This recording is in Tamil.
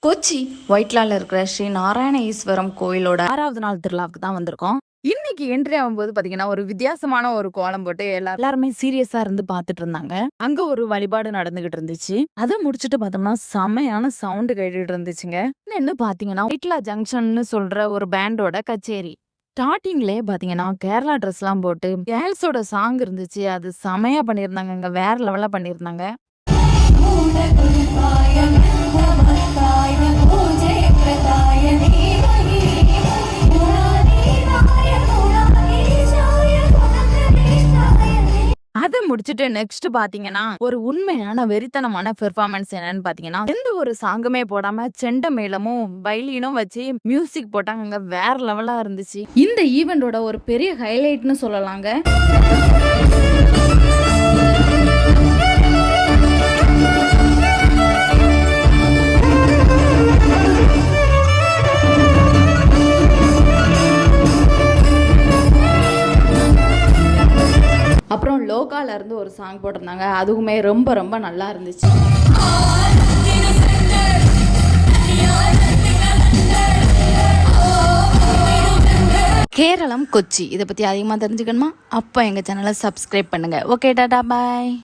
கொச்சி ஒயிட்லால இருக்கிற ஸ்ரீ நாராயண ஈஸ்வரம் கோயிலோட 6வது நாள் திருவிழாவுக்கு தான் வந்திருக்கோம். இன்னைக்கு என்ட்ரி ஆகும்போது பாத்தீங்கன்னா ஒரு வித்தியாசமான ஒரு கோலம் போட்டு எல்லாருமே சீரியஸா இருந்து பாத்துட்டு இருந்தாங்க. அங்க ஒரு வழிபாடு நடந்துகிட்டு இருந்துச்சு. அதை முடிச்சுட்டு பார்த்தோம்னா செமையான சவுண்ட் கேட்டுட்டு இருந்துச்சுங்க. என்ன பாத்தீங்கன்னா ஒயிட்லா ஜங்ஷன்னு சொல்ற ஒரு பேண்டோட கச்சேரி. ஸ்டார்டிங்லயே பாத்தீங்கன்னா கேரளா ட்ரெஸ் எல்லாம் போட்டு கேர்ள்ஸோட சாங் இருந்துச்சு. அது செமையா பண்ணியிருந்தாங்க. வேற லெவலா பண்ணியிருந்தாங்க. அதை முடிச்சுட்டு நெக்ஸ்ட் பாத்தீங்கன்னா ஒரு உண்மையான வெறித்தனமான பெர்ஃபார்மன்ஸ் என்னன்னு பாத்தீங்கன்னா எந்த ஒரு சாங்குமே போடாம செண்ட மேளமும் வைலினும் வச்சு மியூசிக் போட்டாங்க. வேற லெவலா இருந்துச்சு. இந்த ஈவெண்டோட ஒரு பெரிய ஹைலைட்னு சொல்லலாங்க. அப்புறம் லோகால இருந்து ஒரு சாங் போட்டிருந்தாங்க. அதுவுமே ரொம்ப ரொம்ப நல்லா இருந்துச்சு. கேரளம் கொச்சி இதை பத்தி அதிகமா தெரிஞ்சுக்கணுமா? அப்போ எங்க சேனலை சப்ஸ்கிரைப் பண்ணுங்க. ஓகே, டாடா, பாய்.